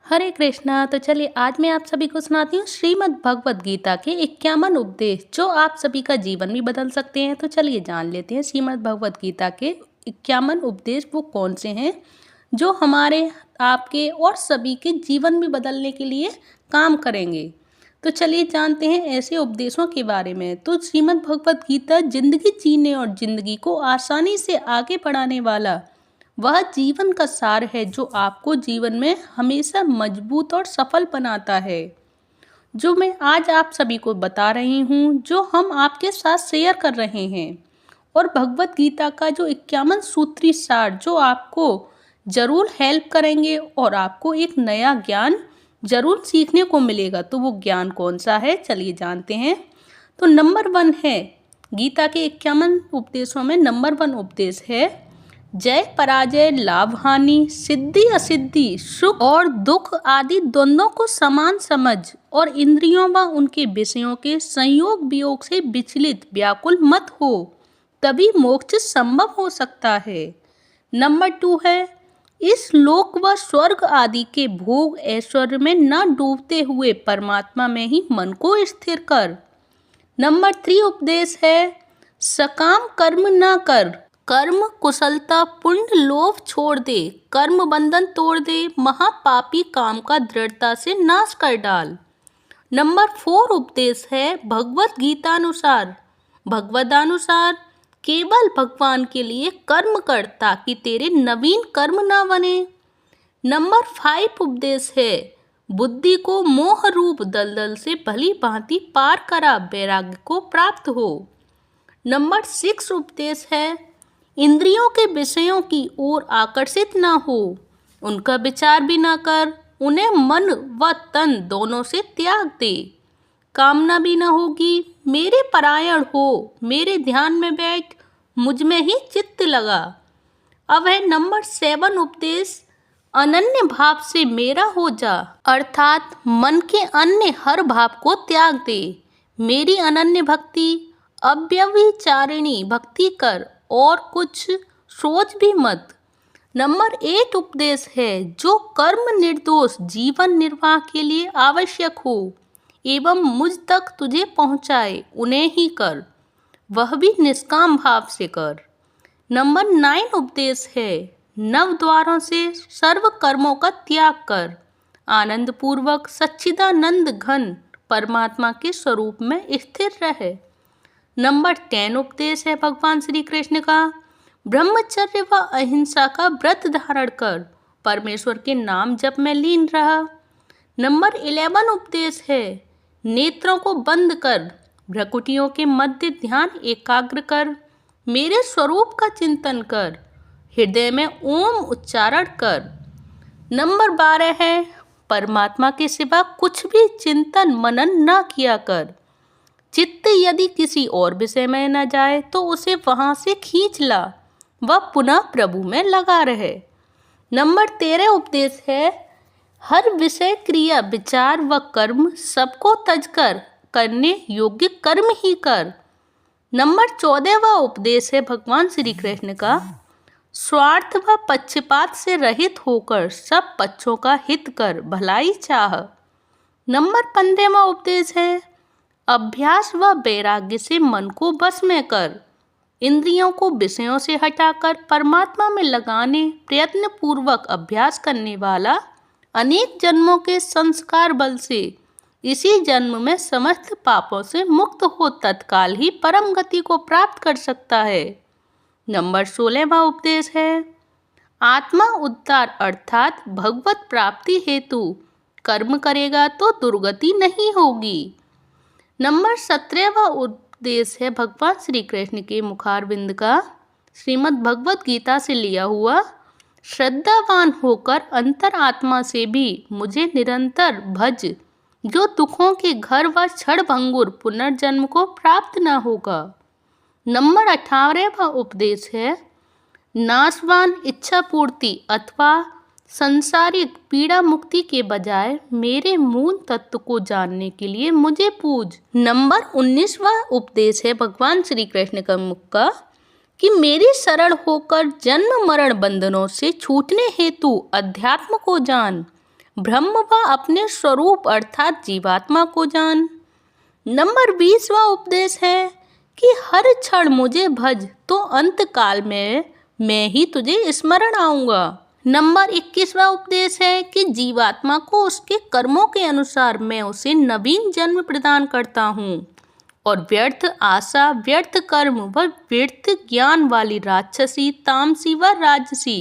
हरे कृष्णा। तो चलिए आज मैं आप सभी को सुनाती हूँ श्रीमद् भगवत गीता के 51 उपदेश जो आप सभी का जीवन भी बदल सकते हैं। तो चलिए जान लेते हैं श्रीमद् भगवत गीता के 51 उपदेश वो कौन से हैं जो हमारे आपके और सभी के जीवन में बदलने के लिए काम करेंगे। तो चलिए जानते हैं ऐसे उपदेशों के बारे में। तो श्रीमद् भगवत गीता जिंदगी जीने और जिंदगी को आसानी से आगे बढ़ाने वाला वह जीवन का सार है जो आपको जीवन में हमेशा मजबूत और सफल बनाता है। जो मैं आज आप सभी को बता रही हूँ, जो हम आपके साथ शेयर कर रहे हैं, और भगवत गीता का जो 51 सूत्री सार जो आपको जरूर हेल्प करेंगे और आपको एक नया ज्ञान जरूर सीखने को मिलेगा। तो वो ज्ञान कौन सा है, चलिए जानते हैं। तो नंबर 1 है, गीता के 51 उपदेशों में नंबर 1 उपदेश है, जय पराजय, लाभ हानि, सिद्धि असिद्धि, सुख और दुख आदि द्वंद्वों को समान समझ और इंद्रियों व उनके विषयों के संयोग वियोग से विचलित व्याकुल मत हो, तभी मोक्ष संभव हो सकता है। नंबर 2 है, इस लोक व स्वर्ग आदि के भोग ऐश्वर्य में न डूबते हुए परमात्मा में ही मन को स्थिर कर। नंबर 3 उपदेश है, सकाम कर्म न कर, कर्म कुशलता पुण्य लोभ छोड़ दे, कर्म बंधन तोड़ दे, महापापी काम का दृढ़ता से नाश कर डाल। नंबर 4 उपदेश है, भगवत गीतानुसार भगवदानुसार केवल भगवान के लिए कर्म कर ताकि तेरे नवीन कर्म ना बने। नंबर 5 उपदेश है, बुद्धि को मोह रूप दलदल से भली भांति पार करा वैराग्य को प्राप्त हो। नंबर 6 उपदेश है, इंद्रियों के विषयों की ओर आकर्षित ना हो, उनका विचार भी ना कर, उन्हें मन व तन दोनों से त्याग दे, कामना भी ना होगी, मेरे परायण हो, मेरे ध्यान में बैठ, मुझ में ही चित्त लगा। अब है नंबर 7 उपदेश, अनन्य भाव से मेरा हो जा, अर्थात मन के अन्य हर भाव को त्याग दे, मेरी अनन्य भक्ति अव्यभिचारिणी भक्ति कर और कुछ सोच भी मत। नंबर 8 उपदेश है, जो कर्म निर्दोष जीवन निर्वाह के लिए आवश्यक हो एवं मुझ तक तुझे पहुँचाए उन्हें ही कर, वह भी निष्काम भाव से कर। नंबर 9 उपदेश है, नव द्वारों से सर्व कर्मों का त्याग कर, आनंद पूर्वक सच्चिदानंद घन परमात्मा के स्वरूप में स्थिर रहे। नंबर 10 उपदेश है भगवान श्री कृष्ण का, ब्रह्मचर्य व अहिंसा का व्रत धारण कर, परमेश्वर के नाम जप में लीन रहा। नंबर 11 उपदेश है, नेत्रों को बंद कर, भ्रकुटियों के मध्य ध्यान एकाग्र कर, मेरे स्वरूप का चिंतन कर, हृदय में ओम उच्चारण कर। नंबर 12 है, परमात्मा के सिवा कुछ भी चिंतन मनन न किया कर, चित्त यदि किसी और विषय में न जाए तो उसे वहां से खींच ला, वह पुनः प्रभु में लगा रहे। नंबर 13 उपदेश है, हर विषय क्रिया विचार व कर्म सबको तजकर करने योग्य कर्म ही कर। नंबर 14वां उपदेश है भगवान श्री कृष्ण का, स्वार्थ व पक्षपात से रहित होकर सब पक्षों का हित कर भलाई चाह। नंबर 15वां उपदेश है, अभ्यास व वैराग्य से मन को बस में कर, इंद्रियों को विषयों से हटाकर परमात्मा में लगाने प्रयत्न पूर्वक अभ्यास करने वाला अनेक जन्मों के संस्कार बल से इसी जन्म में समस्त पापों से मुक्त हो तत्काल ही परम गति को प्राप्त कर सकता है। नंबर 16वां उपदेश है, आत्मा उद्धार अर्थात भगवत प्राप्ति हेतु कर्म करेगा तो दुर्गति नहीं होगी। नंबर 17वां उपदेश है भगवान श्री कृष्ण के मुखारविंद का श्रीमद् भगवत गीता से लिया हुआ, श्रद्धावान होकर अंतर आत्मा से भी मुझे निरंतर भज, जो दुखों के घर व क्षणभंगुर पुनर्जन्म को प्राप्त न होगा। नंबर 18वां उपदेश है, नाशवान इच्छा पूर्ति अथवा संसारिक पीड़ा मुक्ति के बजाय मेरे मूल तत्व को जानने के लिए मुझे पूज। नंबर 19वां उपदेश है भगवान श्री कृष्ण का मुख का, कि मेरी शरण होकर जन्म मरण बंधनों से छूटने हेतु अध्यात्म को जान, ब्रह्म व अपने स्वरूप अर्थात जीवात्मा को जान। नंबर 20वां उपदेश है कि हर क्षण मुझे भज तो अंत काल में मैं ही तुझे स्मरण आऊंगा। नंबर 21वां उपदेश है कि जीवात्मा को उसके कर्मों के अनुसार मैं उसे नवीन जन्म प्रदान करता हूँ और व्यर्थ आशा, व्यर्थ कर्म व व्यर्थ ज्ञान वाली राक्षसी, तामसी व राजसी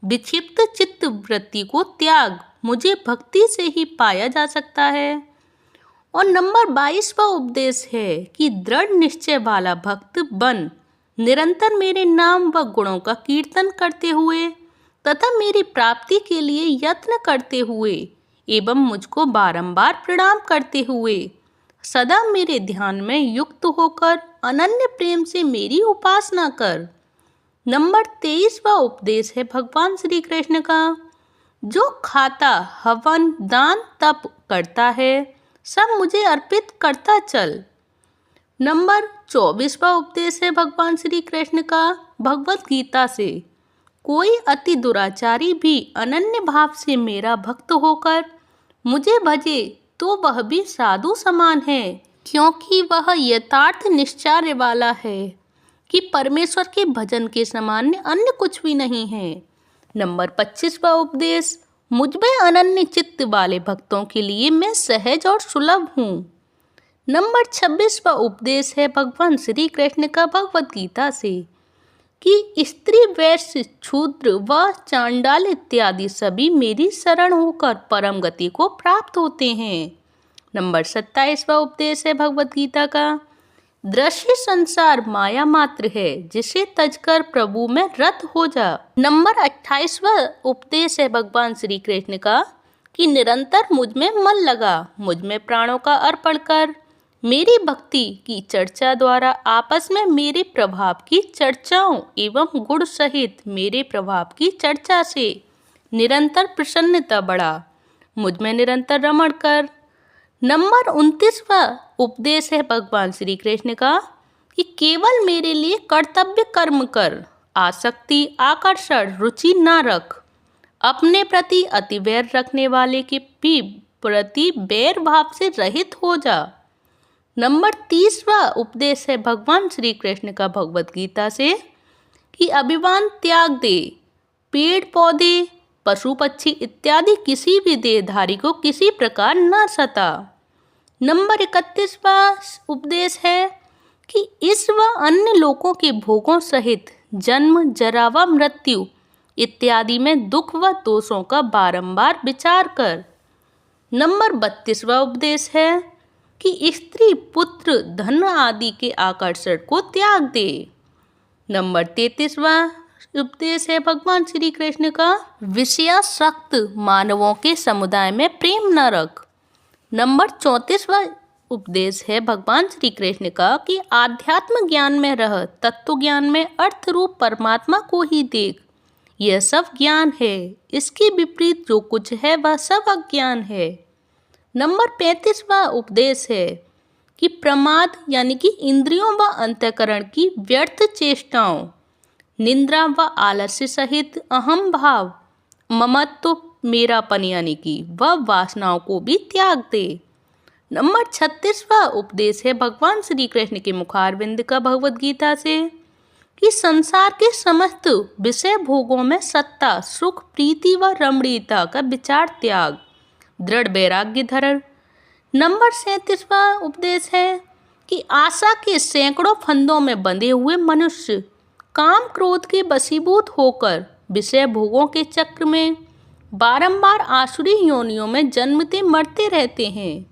विक्षिप्त चित्त वृत्ति को त्याग मुझे भक्ति से ही पाया जा सकता है। और नंबर 22वां उपदेश है कि दृढ़ निश्चय वाला भक्त बन, निरंतर मेरे नाम व गुणों का कीर्तन करते हुए तथा मेरी प्राप्ति के लिए यत्न करते हुए एवं मुझको बारंबार प्रणाम करते हुए सदा मेरे ध्यान में युक्त होकर अनन्य प्रेम से मेरी उपासना कर। नंबर 23वां उपदेश है भगवान श्री कृष्ण का, जो खाता, हवन, दान, तप करता है सब मुझे अर्पित करता चल। नंबर 24वां उपदेश है भगवान श्री कृष्ण का भगवत गीता से, कोई अति दुराचारी भी अनन्य भाव से मेरा भक्त होकर मुझे भजे तो वह भी साधु समान है, क्योंकि वह यथार्थ निश्चय वाला है कि परमेश्वर के भजन के समान अन्य कुछ भी नहीं है। नंबर 25वां उपदेश, मुझमें अनन्य चित्त वाले भक्तों के लिए मैं सहज और सुलभ हूँ। नंबर 26वां उपदेश है भगवान श्री कृष्ण का भगवत गीता से कि स्त्री, वैश्य, शूद्र व चांडाल इत्यादि सभी मेरी शरण होकर परम गति को प्राप्त होते हैं। नंबर 27वां उपदेश है भगवत गीता का, दृश्य संसार माया मात्र है, जिसे तजकर प्रभु में रत हो जा। नंबर 28वां उपदेश है भगवान श्री कृष्ण का कि निरंतर मुझ में मन लगा, मुझ में प्राणों का अर्पण कर, मेरी भक्ति की चर्चा द्वारा आपस में मेरे प्रभाव की चर्चाओं एवं गुण सहित मेरे प्रभाव की चर्चा से निरंतर प्रसन्नता बढ़ा, मुझ में निरंतर रमण कर। नंबर 29वां उपदेश है भगवान श्री कृष्ण का कि केवल मेरे लिए कर्तव्य कर्म कर, आसक्ति, आकर्षण, रुचि न रख, अपने प्रति अति वैर रखने वाले के भी प्रति वैर भाव से रहित हो जा। नंबर 30वां उपदेश है भगवान श्री कृष्ण का भगवत गीता से कि अभिमान त्याग दे, पेड़ पौधे, पशु पक्षी इत्यादि किसी भी देहधारी को किसी प्रकार न सता। नंबर 31वां उपदेश है कि इस व अन्य लोगों के भोगों सहित जन्म, जरा व मृत्यु इत्यादि में दुख व दोषों का बारंबार विचार कर। नंबर 32वां उपदेश है कि स्त्री, पुत्र, धन आदि के आकर्षण को त्याग दे। नंबर 33वां उपदेश है भगवान श्री कृष्ण का, विषयासक्त मानवों के समुदाय में प्रेम न रख। नंबर 34वां उपदेश है भगवान श्री कृष्ण का कि आध्यात्म ज्ञान में रह, तत्व ज्ञान में अर्थ रूप परमात्मा को ही देख, यह सब ज्ञान है, इसके विपरीत जो कुछ है वह सब अज्ञान है। नंबर 35वां उपदेश है कि प्रमाद यानी कि इंद्रियों व अंतःकरण की व्यर्थ चेष्टाओं, निंद्रा व आलस्य सहित अहम भाव, ममत्व, मेरापन यानी कि वह वासनाओं को भी त्याग दे। नंबर 36वां उपदेश है भगवान श्री कृष्ण के मुखारविंद का भगवत गीता से कि संसार के समस्त विषय भोगों में सत्ता, सुख, प्रीति व रमणीयता का विचार त्याग, दृढ़ वैराग्य धर। नंबर 37वां उपदेश है कि आशा के सैकड़ों फंदों में बंधे हुए मनुष्य काम क्रोध के वशीभूत होकर विषय भोगों के चक्र में बारंबार आसुरी योनियों में जन्मते मरते रहते हैं।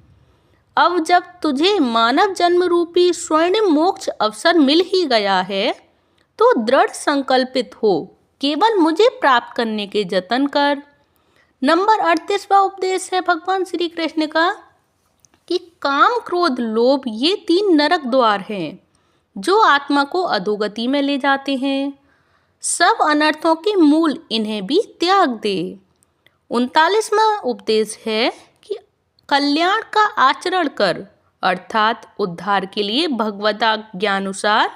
अब जब तुझे मानव जन्म रूपी स्वर्ण मोक्ष अवसर मिल ही गया है तो दृढ़ संकल्पित हो केवल मुझे प्राप्त करने के जतन कर। नंबर 38वां उपदेश है भगवान श्री कृष्ण का कि काम, क्रोध, लोभ ये 3 नरक द्वार हैं जो आत्मा को अधोगति में ले जाते हैं। सब अनर्थों के मूल इन्हें भी त्याग दे। 39वां उपदेश है कि कल्याण का आचरण कर, अर्थात उद्धार के लिए भगवत ज्ञानुसार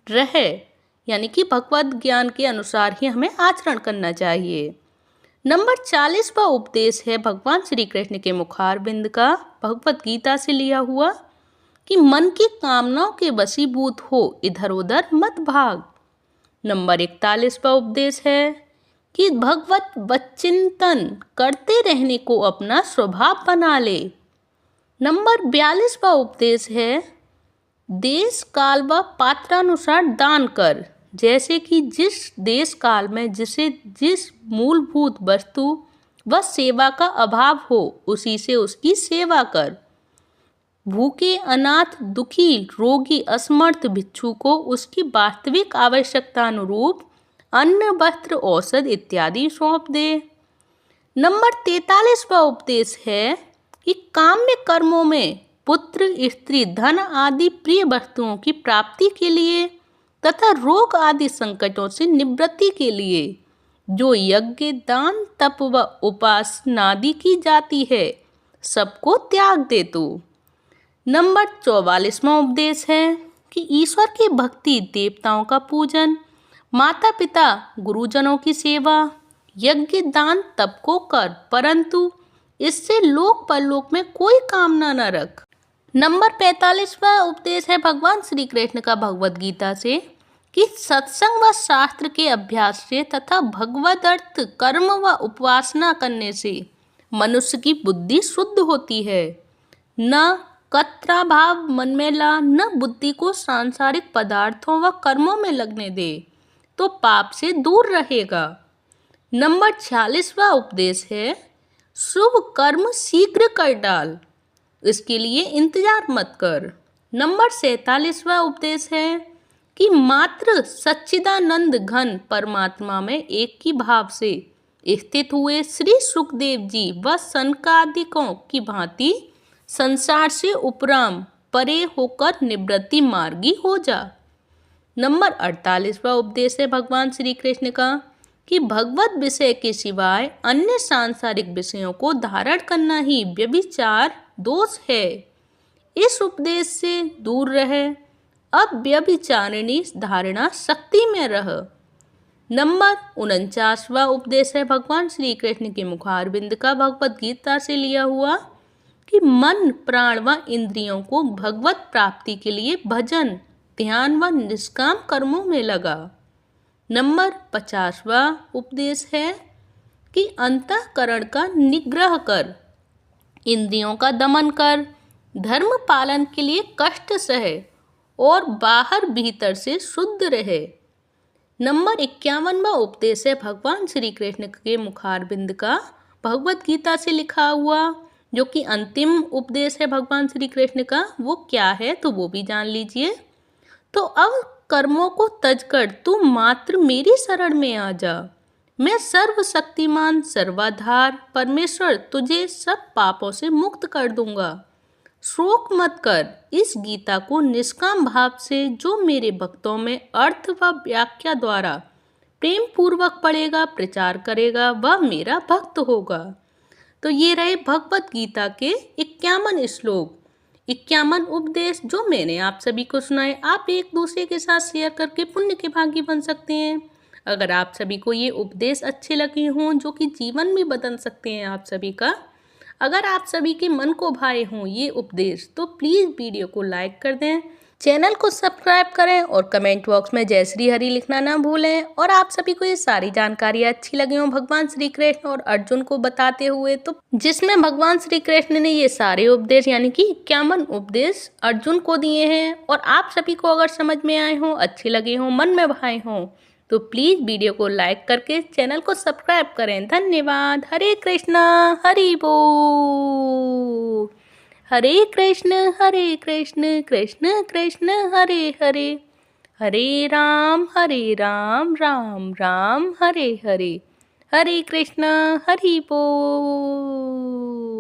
रहे, यानी कि भगवत ज्ञान के अनुसार ही हमें आचरण करना चाहिए। नंबर 40वां उपदेश है भगवान श्री कृष्ण के मुखारबिंद का, भगवत गीता से लिया हुआ, कि मन की कामनाओं के वशीभूत हो, इधर उधर मत भाग। नंबर 41वां उपदेश है कि भगवत वच्चिंतन करते रहने को अपना स्वभाव बना ले। नंबर 42वां उपदेश है देश काल व पात्रानुसार दान कर, जैसे कि जिस देश काल में जिस मूलभूत वस्तु व सेवा का अभाव हो उसी से उसकी सेवा कर। भूखे, अनाथ, दुखी, रोगी, असमर्थ भिक्षु को उसकी वास्तविक आवश्यकता अनुरूप अन्न, वस्त्र, औषध इत्यादि सौंप दे। नंबर 43वां उपदेश है कि काम्य कर्मों में पुत्र, स्त्री, धन आदि प्रिय वस्तुओं की प्राप्ति के लिए तथा रोग आदि संकटों से निवृत्ति के लिए जो यज्ञ, दान, तप व उपासनादि की जाती है सबको त्याग दे तू। नंबर 44वां उपदेश है कि ईश्वर की भक्ति, देवताओं का पूजन, माता पिता गुरुजनों की सेवा, यज्ञ, दान, तप को कर, परंतु इससे लोक परलोक में कोई कामना न रख। नंबर 45वां उपदेश है भगवान श्री कृष्ण का भगवत गीता से कि सत्संग व शास्त्र के अभ्यास से तथा भगवद अर्थ, कर्म व उपासना करने से मनुष्य की बुद्धि शुद्ध होती है। न कत्राभाव मन में ला, न बुद्धि को सांसारिक पदार्थों व कर्मों में लगने दे, तो पाप से दूर रहेगा। नंबर 46वां उपदेश है शुभ कर्म शीघ्र कर डाल, इसके लिए इंतजार मत कर। नंबर 47वां उपदेश है कि मात्र सच्चिदानंद घन परमात्मा में एक ही भाव से स्थित हुए श्री सुखदेव जी व सनकादिकों की भांति संसार से उपराम परे होकर निवृत्ति मार्गी हो जा। नंबर 48वां उपदेश है भगवान श्री कृष्ण का कि भगवत विषय के सिवाय अन्य सांसारिक विषयों को धारण करना ही व्यभिचार दोष है। इस उपदेश से दूर रहे, अब व्यभिचारिणी धारणा शक्ति में रह। नंबर 49वां उपदेश है भगवान श्री कृष्ण के मुखारबिंद का, भगवत गीता से लिया हुआ, कि मन, प्राण व इंद्रियों को भगवत प्राप्ति के लिए भजन, ध्यान व निष्काम कर्मों में लगा। नंबर 50वां उपदेश है कि अंतःकरण का निग्रह कर, इंद्रियों का दमन कर, धर्म पालन के लिए कष्ट सहे और बाहर भीतर से शुद्ध रहे। नंबर 51वां उपदेश है भगवान श्री कृष्ण के मुखारबिंद का, भगवत गीता से लिखा हुआ, जो कि अंतिम उपदेश है भगवान श्री कृष्ण का। वो क्या है तो वो भी जान लीजिए। तो अब कर्मों को तजकर तू मात्र मेरी शरण में आ जा। मैं सर्वशक्तिमान सर्वाधार परमेश्वर तुझे सब पापों से मुक्त कर दूंगा। शोक मत कर, इस गीता को निष्काम भाव से जो मेरे भक्तों में अर्थ व व्याख्या द्वारा प्रेम पूर्वक पढ़ेगा, प्रचार करेगा, वह मेरा भक्त होगा। तो ये रहे भगवत गीता के 51 श्लोक, 51 उपदेश जो मैंने आप सभी को सुनाए। आप एक दूसरे के साथ शेयर करके पुण्य के भागी बन सकते हैं। अगर आप सभी को ये उपदेश अच्छे लगे हों, जो कि जीवन में बदल सकते हैं आप सभी का, अगर आप सभी के मन को भाए हों ये उपदेश, तो प्लीज़ वीडियो को लाइक कर दें, चैनल को सब्सक्राइब करें और कमेंट बॉक्स में जय श्री हरि लिखना ना भूलें। और आप सभी को ये सारी जानकारियाँ अच्छी लगी हों भगवान श्री कृष्ण और अर्जुन को बताते हुए, तो जिसमें भगवान श्री कृष्ण ने ये सारे उपदेश यानी कि 51 उपदेश अर्जुन को दिए हैं, और आप सभी को अगर समझ में आए हों, अच्छे लगे हों, मन में भाए हों, तो प्लीज़ वीडियो को लाइक करके चैनल को सब्सक्राइब करें। धन्यवाद। हरे कृष्णा हरि बोल। हरे कृष्ण कृष्ण कृष्ण हरे हरे, हरे राम राम राम हरे हरे, हरे कृष्णा हरि बोल।